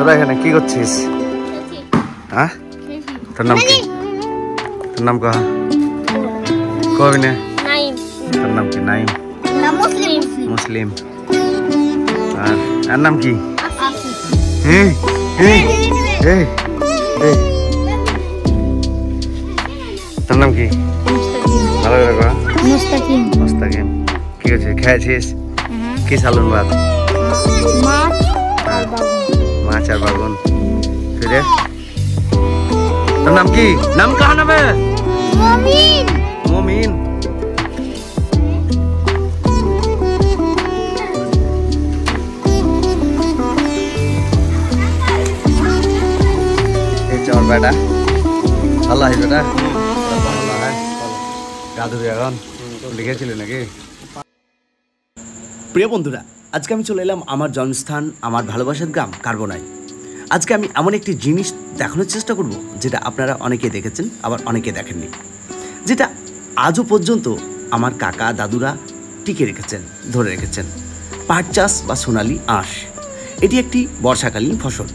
তোরা এখানে কি করছিস? হ্যাঁ, তোর নাম কি? তোর নাম কহ কবি না? তোর নাম কি? নাইম। মুসলিম। আর এর নাম কি? তোর নাম কি? ভালো করে কহ। মুস্তাকিম। কি হচ্ছে? খেয়েছিস কি? সালুন ভাত, মাছ আর বাগুন। তুই রে? তোর নাম কি? নাম কাহা নামে? মমিন। এই চর বেটা আল্লাহ বেটা গাধু এখন লিখেছিল নাকি? প্রিয় বন্ধুরা, আজকে আমি চলে এলাম আমার জন্মস্থান, আমার ভালোবাসার গ্রাম কার্বনায়। আজকে আমি এমন একটি জিনিস দেখানোর চেষ্টা করব যেটা আপনারা অনেকে দেখেছেন, আবার অনেকে দেখেননি, যেটা আজও পর্যন্ত আমার কাকা দাদুরা টিকে রেখেছেন, ধরে রেখেছেন। পাট চাষ বা সোনালি আঁশ, এটি একটি বর্ষাকালীন ফসল।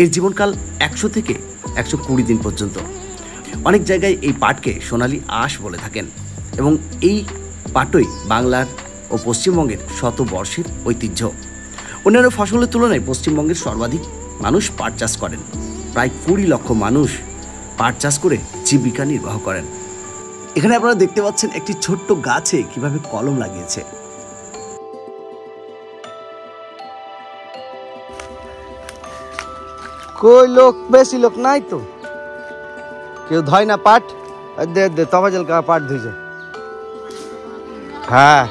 এর জীবনকাল 100 থেকে 120 দিন পর্যন্ত। অনেক জায়গায় এই পাটকে সোনালি আঁশ বলে থাকেন এবং এই পাটই বাংলার ও পশ্চিমবঙ্গের শতবর্ষের ঐতিহ্য। অন্যান্য ফসলের তুলনায় পশ্চিমবঙ্গের সর্বাধিক মানুষ পাট চাষ করেন। প্রায় 20 লক্ষ মানুষ পাট চাষ করে জীবিকা নির্বাহ করেন। এখানে আপনারা দেখতে পাচ্ছেন একটি ছোট্ট গাছে কিভাবে কলম লাগিয়েছে। কই লোক, বেশি লোক নাই তো, কেউ ধয় না পাট। দে দে তবাজল কা পাট ধুইছে। হ্যাঁ,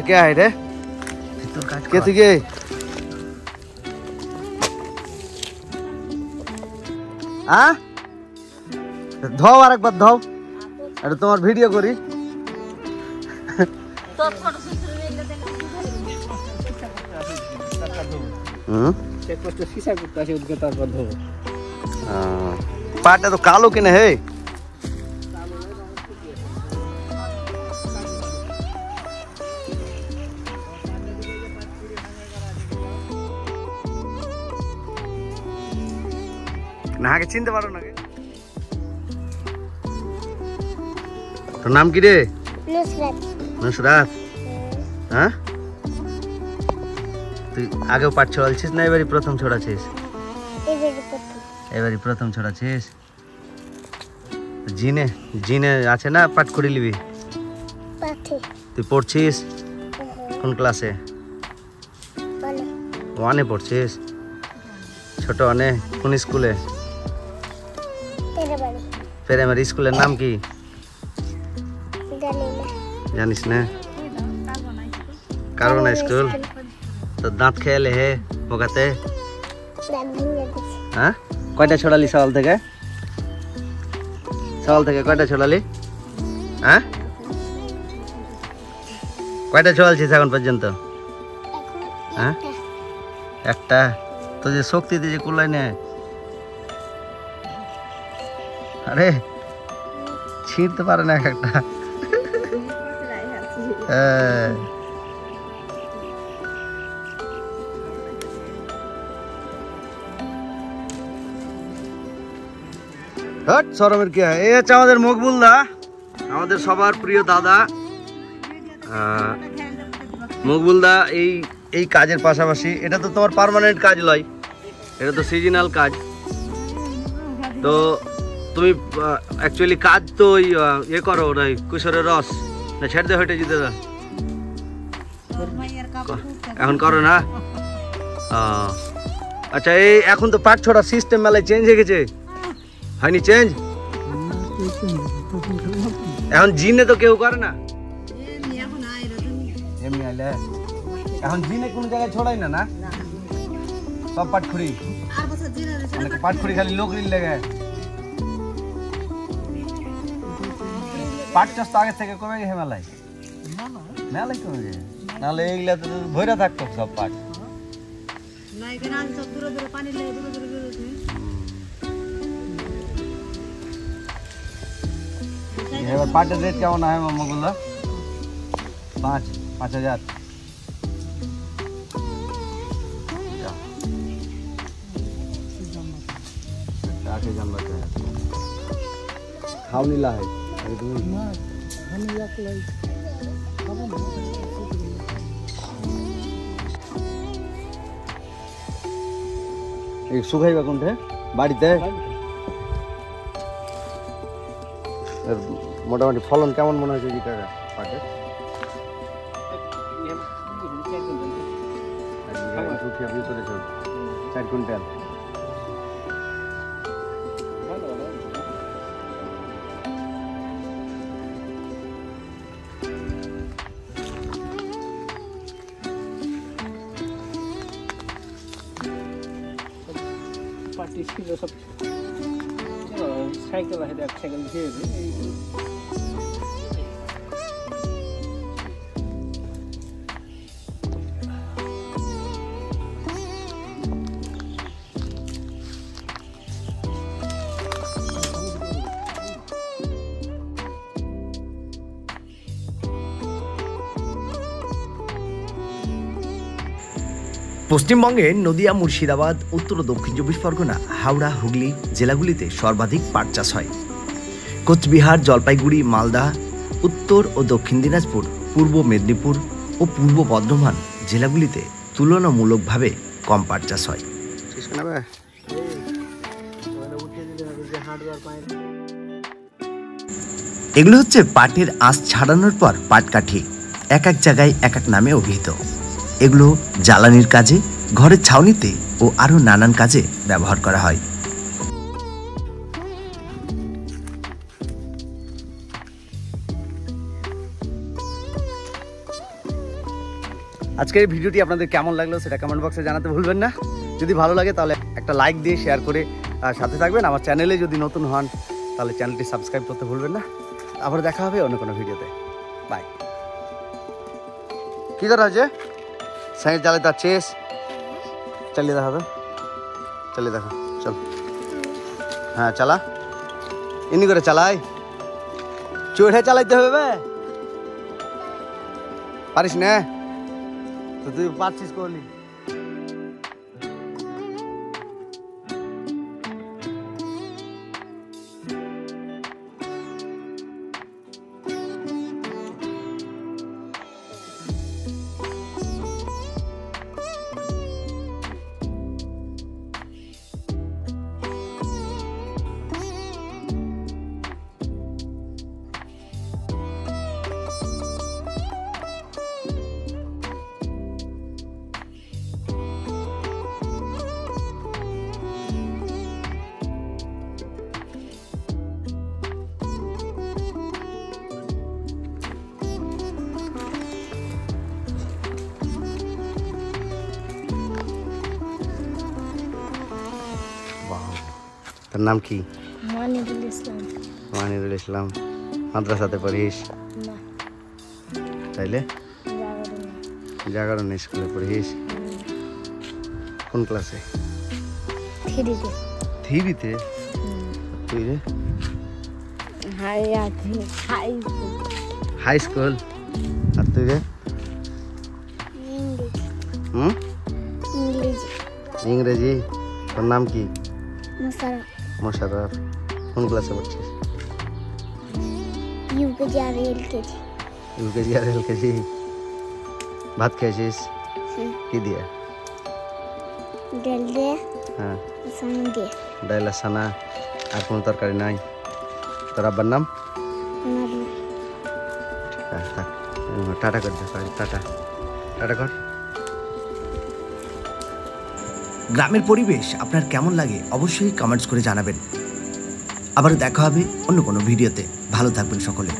কে আয় রে? কে তুই কে? হ্যাঁ, ধও আর একবার ধও। এটা তোমার ভিডিও করি। পাটটা তো কালো কিনে হে। নাকে চিনতে পারো নাকি? তোর নাম কি রে? নুসরাত। হ্যাঁ, তুই আগেও পাট ছড়ালছিস না এবারই প্রথম ছড়াছিস? এবারই প্রথম ছড়াছিস। জিনে জিনে আছে না পাট করে নিবি? তুই পড়ছিস কোন ক্লাসে? 1-এ পড়ছিস। ছোট অনে কোন স্কুলে? প্রাইমারি স্কুলের নাম কি জানিস না? কার্বনা স্কুল। তো দাঁত খেয়ালে হে পোকাতে? হ্যাঁ, কয়টা ছড়ালি সকাল থেকে? সকাল থেকে কয়টা ছড়ালি? হ্যাঁ, কয়টা ছড়ালছিস এখন পর্যন্ত? হ্যাঁ, একটা। তো যে শক্তি দিয়ে যে কুলাই নে, আরে ছিঁড়তে পারে না একটা। সরমের কি হয়? এই হচ্ছে আমাদের মকবুল দা, আমাদের সবার প্রিয় দাদা। মকবুল দা এই কাজের পাশাপাশি, এটা তো তোমার পার্মানেন্ট কাজ লয়, এটা তো সিজনাল কাজ। তো তুমি অ্যাকচুয়ালি কাজ তো ওই ইয়ে করো, ওই কুশোরের রস না ছেড়ে দে, হইতে যেতে এখন করো না? আচ্ছা, এই এখন তো পাট ছড়ার সিস্টেম মেলায় চেঞ্জ হয়ে গেছে, হয়নি চেঞ্জ? এখন জিনে তো কেউ করে না, এমনি আইলে এখন জিনে কোনো জায়গায় ছড়াই না, না সব পাটখুরি। পাটখুরি খালি লোকরির লেগে। পাট চাষ তো আগের থেকে কমে গেছে মেলায়, মেলায় কমে গেছে, নাহলে এইগুলা তো ভৈরা থাকতো সব পাট। এবার পাটের রেট কেমন হয় মামাগুলো? 5,000। आके जानवर का है खाओ नीला है एक सुखाइबा कोनटे बाड़ीते मोटामुटी फलन केमन मने हच्छे जी काका पाटे सुखिया ভিতরে সব 4 কুইন্টাল ছিল সব সাইকেল আছে এক সাইকেল দিয়ে পশ্চিমবঙ্গের নদিয়া, মুর্শিদাবাদ, উত্তর ও দক্ষিণ 24 পরগনা, হাওড়া, হুগলি জেলাগুলিতে সর্বাধিক পাট চাষ হয়। কোচবিহার, জলপাইগুড়ি, মালদা, উত্তর ও দক্ষিণ দিনাজপুর, পূর্ব মেদিনীপুর ও পূর্ব বর্ধমান জেলাগুলিতে তুলনামূলকভাবে কম পাট চাষ হয়। এগুলো হচ্ছে পাটের আঁশ ছাড়ানোর পর পাটকাঠি, এক এক জায়গায় এক এক নামে অভিহিত। এগুলো জ্বালানির কাজে, ঘরের ছাউনিতে ও আরও নানান কাজে ব্যবহার করা হয়। আজকের এই ভিডিওটি আপনাদের কেমন লাগলো সেটা কমেন্ট বক্সে জানাতে ভুলবেন না। যদি ভালো লাগে তাহলে একটা লাইক দিয়ে শেয়ার করে সাথে থাকবেন। আমার চ্যানেলে যদি নতুন হন তাহলে চ্যানেলটি সাবস্ক্রাইব করতে ভুলবেন না। আবার দেখা হবে অন্য কোনো ভিডিওতে। বাই। किधर है साइड चले था चेस चलिए देखा तो चलिए देखा चल हाँ चला इन्हीं करे चलाए चूड़े चलाते हुए पारिस ने तो तू पार्चिस को ली তোর নাম কি? মানিদুল ইসলাম। মানিদুল ইসলাম। মাদ্রাসাতে পড়িস? না। তাইলে? জাগরণ স্কুলে পড়িস? কোন ক্লাসে? 3তে। 3তে? তুই রে? High school. আর তুই রে? ইংরেজি। তোর নাম কি? মোশাররফ। কোন ক্লাসে পড়ছিস? ইউকেজি আর এলকেজি। ইউকেজি আর এলকেজি। ভাত খেয়েছিস? কি দিয়ে? ডাল দিয়ে। হ্যাঁ। সানা দিয়ে। ডাল আর সানা। আর কোনো তরকারি নাই? তোর আব্বার নাম? টাটা কর। টাটা টাটা কর। গ্রামের পরিবেশ আপনার কেমন লাগে অবশ্যই কমেন্টস করে জানাবেন। আবার দেখা হবে অন্য কোনো ভিডিওতে। ভালো থাকবেন সকলে।